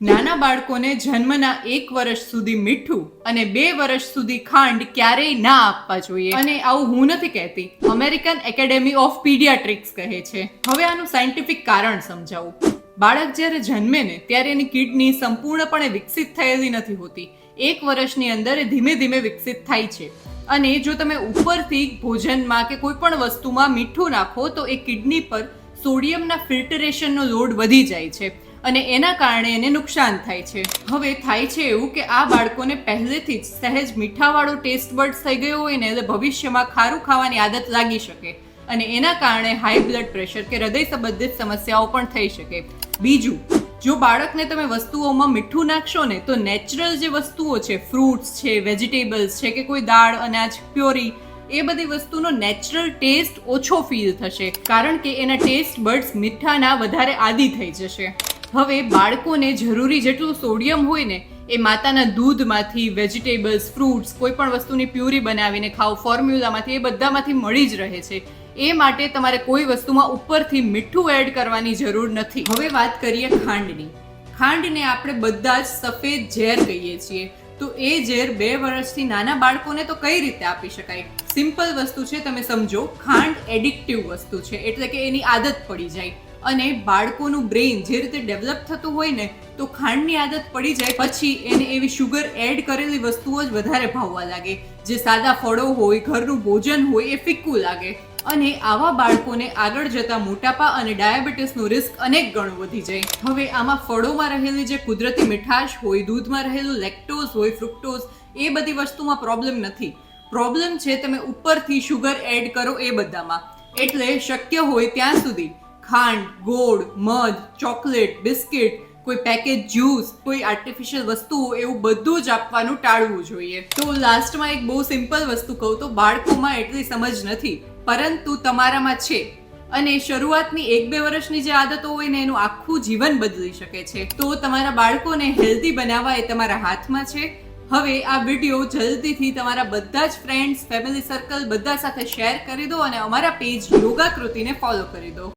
નાના બાળકોને જન્મના 1 વર્ષ સુધી મીઠું અને 2 વર્ષ સુધી ખાંડ ક્યારેય ના આપવા જોઈએ. અને આવું હું નથી કહેતી, અમેરિકન એકેડેમી ઓફ પીડિયાટ્રિક્સ કહે છે. હવે આનું સાયન્ટિફિક કારણ સમજાવું. બાળક જ્યારે જન્મે ને ત્યારે એની કિડની સંપૂર્ણપણે વિકસિત થયેલી નથી હોતી. 1 વર્ષની અંદર એ ધીમે ધીમે વિકસિત થાય છે. અને જો તમે ઉપરથી ભોજનમાં કે કોઈ પણ વસ્તુમાં મીઠું નાખો તો એ કિડની પર સોડિયમના ફિલ્ટરેશનનો લોડ વધી જાય છે અને એના કારણે એને નુકસાન થાય છે. હવે થાય છે એવું કે આ બાળકોને પહેલેથી જ સહેજ મીઠાવાળો ટેસ્ટ બડ્સ થઈ ગયો હોય ને એટલે ભવિષ્યમાં ખારું ખાવાની આદત લાગી શકે અને એના કારણે હાઈ બ્લડ પ્રેશર કે હૃદય સંબંધિત સમસ્યાઓ પણ થઈ શકે. બીજું, જો બાળકને તમે વસ્તુઓમાં મીઠું નાખશો ને તો નેચરલ જે વસ્તુઓ છે, ફ્રૂટ્સ છે, વેજીટેબલ્સ છે કે કોઈ દાળ, અનાજ, પ્યોરી, એ બધી વસ્તુનો નેચરલ ટેસ્ટ ઓછો ફીલ થશે કારણ કે એના ટેસ્ટ બડ્સ મીઠાના વધારે આદી થઈ જશે. હવે બાળકોને જરૂરી જેટલું સોડિયમ હોય ને એ માતાના દૂધમાંથી, વેજીટેબલ્સ, ફ્રૂટ્સ, કોઈ પણ વસ્તુની પ્યુરી બનાવીને ખાઓ, ફોર્મ્યુલામાંથી, એ બધામાંથી મળી જ રહે છે. એ માટે તમારે કોઈ વસ્તુમાં ઉપરથી મીઠું એડ કરવાની જરૂર નથી. હવે વાત કરીએ ખાંડની. ખાંડને આપણે બધા જ સફેદ ઝેર કહીએ છીએ. તો એ ઝેર 2 વર્ષથી નાના બાળકોને તો કઈ રીતે આપી શકાય? સિમ્પલ વસ્તુ છે, તમે સમજો. ખાંડ એડિક્ટિવ વસ્તુ છે, એટલે કે એની આદત પડી જાય અને બાળકોનું બ્રેઇન જે રીતે ડેવલપ થતું હોય ને તો ખાંડની આદત પડી જાય પછી એને એવી શુગર એડ કરેલી વસ્તુઓ જ વધારે ભાવવા લાગે. જે સાદા ફળો હોય, ઘરનું ભોજન હોય, એ ફિક્કું લાગે અને આવા બાળકોને આગળ જતા મોટાપા અને ડાયાબિટીસનો રિસ્ક અનેક ગણો વધી જાય. હવે આમાં ફળોમાં રહેલી જે કુદરતી મીઠાશ હોય, દૂધમાં રહેલું લેક્ટોઝ હોય, ફ્રુક્ટોઝ, એ બધી વસ્તુમાં પ્રોબ્લેમ નથી. પ્રોબ્લેમ છે તમે ઉપરથી શુગર એડ કરો એ બધામાં. એટલે શક્ય હોય ત્યાં સુધી ખાંડ, ગોળ, મધ, ચોકલેટ, બિસ્કિટ, કોઈ પેકેજ જ્યુસ, કોઈ આર્ટિફિશિયલ વસ્તુઓ, એવું બધું જ આપવાનું ટાળવું જોઈએ. તો લાસ્ટમાં એક બહુ સિમ્પલ વસ્તુ કહું તો બાળકોમાં એટલી સમજ નથી પરંતુ તમારામાં છે અને શરૂઆતની 1-2 વર્ષની જે આદતો હોય ને એનું આખું જીવન બદલી શકે છે. તો તમારા બાળકોને હેલ્ધી બનાવવા એ તમારા હાથમાં છે. હવે આ વિડીયો જલ્દીથી તમારા બધા જ ફ્રેન્ડ્સ, ફેમિલી સર્કલ બધા સાથે શેર કરી દો અને અમારા પેજ યોગા કૃતિને ફોલો કરી દો.